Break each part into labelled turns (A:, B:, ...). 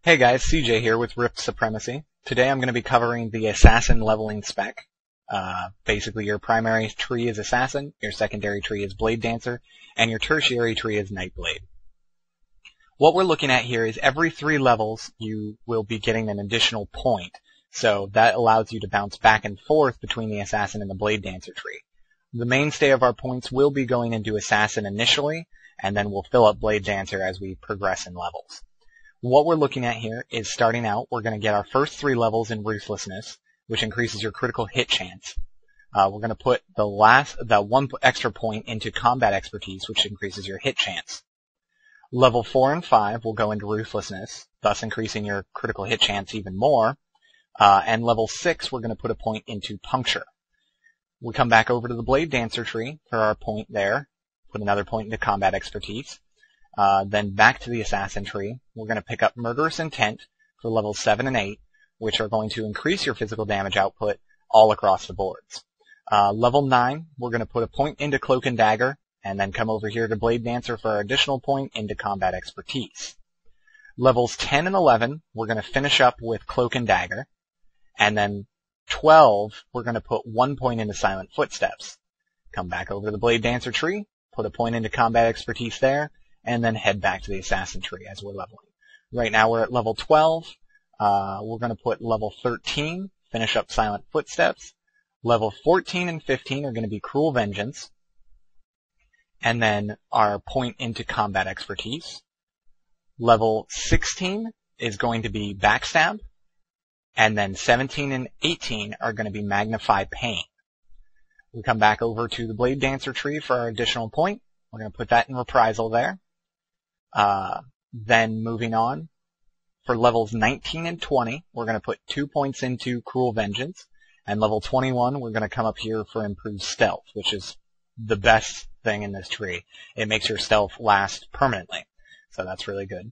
A: Hey guys, CJ here with Rift Supremacy. Today I'm going to be covering the Assassin leveling spec. Basically your primary tree is Assassin, your secondary tree is Blade Dancer, and your tertiary tree is Nightblade. What we're looking at here is every 3 levels you will be getting an additional point, so that allows you to bounce back and forth between the Assassin and the Blade Dancer tree. The mainstay of our points will be going into Assassin initially, and then we'll fill up Blade Dancer as we progress in levels. What we're looking at here is starting out, we're going to get our first 3 levels in Ruthlessness, which increases your critical hit chance. We're going to put the 1 extra point into Combat Expertise, which increases your hit chance. Level 4 and 5 will go into Ruthlessness, thus increasing your critical hit chance even more. And level 6, we're going to put a point into Puncture. We come back over to the Blade Dancer tree for our point there, put another point into Combat Expertise. Then back to the Assassin tree, we're going to pick up Murderous Intent for levels 7 and 8, which are going to increase your physical damage output all across the boards. Level 9, we're going to put a point into Cloak and Dagger, and then come over here to Blade Dancer for our additional point into Combat Expertise. Levels 10 and 11, we're going to finish up with Cloak and Dagger, and then 12, we're going to put 1 point into Silent Footsteps. Come back over to the Blade Dancer tree, put a point into Combat Expertise there, and then head back to the Assassin tree as we're leveling. Right now we're at level 12. We're going to put level 13, finish up Silent Footsteps. Level 14 and 15 are going to be Cruel Vengeance. And then our point into Combat Expertise. Level 16 is going to be Backstab. And then 17 and 18 are going to be Magnify Pain. We come back over to the Blade Dancer tree for our additional point. We're going to put that in Reprisal there. Then moving on, for levels 19 and 20, we're going to put 2 points into Cruel Vengeance. And level 21, we're going to come up here for Improved Stealth, which is the best thing in this tree. It makes your stealth last permanently. So that's really good.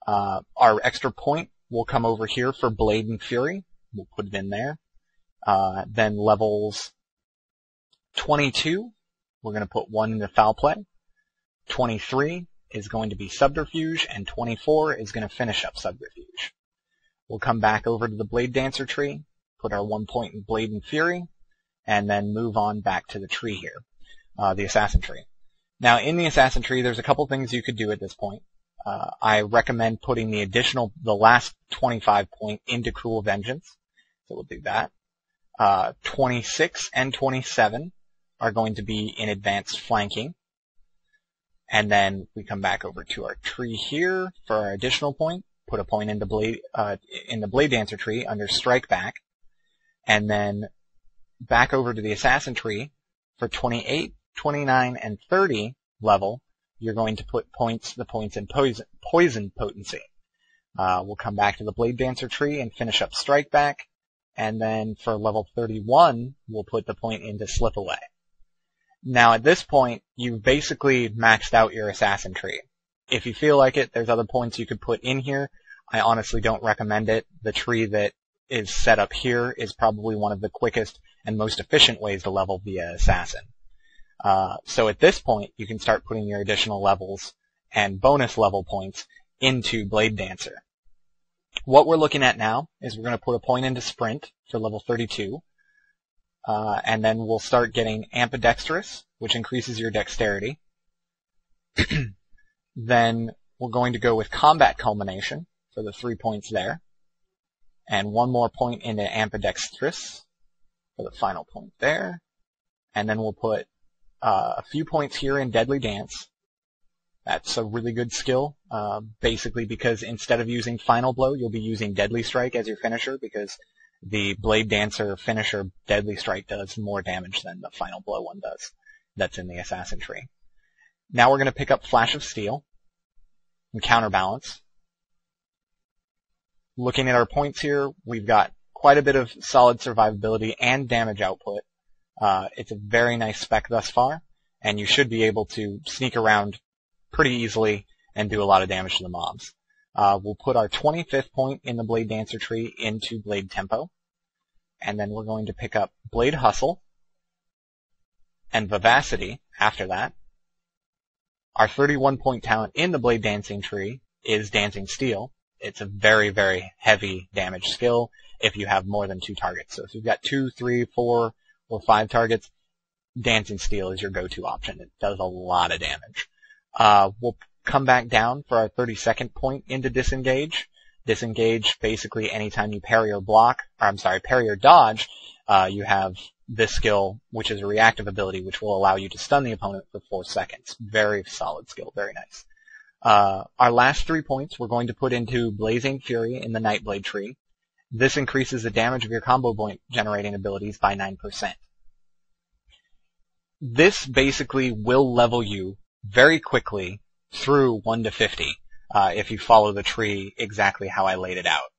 A: Our extra point will come over here for Blade and Fury. We'll put it in there. Then levels 22, we're going to put 1 into Foul Play. 23 is going to be Subterfuge, and 24 is going to finish up Subterfuge. We'll come back over to the Blade Dancer tree, put our 1 point in Blade and Fury, and then move on back to the tree here, the Assassin tree. Now, in the Assassin tree, there's a couple things you could do at this point. I recommend putting the last 25 point into Cruel Vengeance, so we'll do that. 26 and 27 are going to be in Advanced Flanking. And then we come back over to our tree here for our additional point, put a point into in the Blade Dancer tree under Strike Back, and then back over to the Assassin tree for 28, 29, and 30 level, you're going to put the points in Poison Potency. We'll come back to the Blade Dancer tree and finish up Strike Back, and then for level 31, we'll put the point into Slip Away. Now at this point, you've basically maxed out your Assassin tree. If you feel like it, there's other points you could put in here. I honestly don't recommend it. The tree that is set up here is probably one of the quickest and most efficient ways to level via Assassin. So at this point, you can start putting your additional levels and bonus level points into Blade Dancer. What we're looking at now is we're going to put a point into Sprint for level 32. And then we'll start getting Ambidextrous, which increases your dexterity. Then we're going to go with Combat Culmination for the 3 points there. And 1 more point into Ambidextrous for the final point there. And then we'll put a few points here in Deadly Dance. That's a really good skill, basically because instead of using Final Blow, you'll be using Deadly Strike as your finisher, because the Blade Dancer finisher Deadly Strike does more damage than the Final Blow one does. That's in the Assassin tree. Now we're going to pick up Flash of Steel and Counterbalance. Looking at our points here, we've got quite a bit of solid survivability and damage output. It's a very nice spec thus far, and you should be able to sneak around pretty easily and do a lot of damage to the mobs. We'll put our 25th point in the Blade Dancer tree into Blade Tempo. And then we're going to pick up Blade Hustle and Vivacity after that. Our 31-point talent in the Blade Dancing tree is Dancing Steel, It's a very, very heavy damage skill if you have more than 2 targets. So if you've got 2, 3, 4, or 5 targets, Dancing Steel is your go-to option. It does a lot of damage. We'll come back down for our 32nd point into Disengage. Disengage, basically anytime you parry or parry or dodge, you have this skill, which is a reactive ability, which will allow you to stun the opponent for 4 seconds. Very solid skill, very nice. Our last 3 points we're going to put into Blazing Fury in the Nightblade tree. This increases the damage of your combo point generating abilities by 9%. This basically will level you very quickly through 1 to 50 if you follow the tree exactly how I laid it out.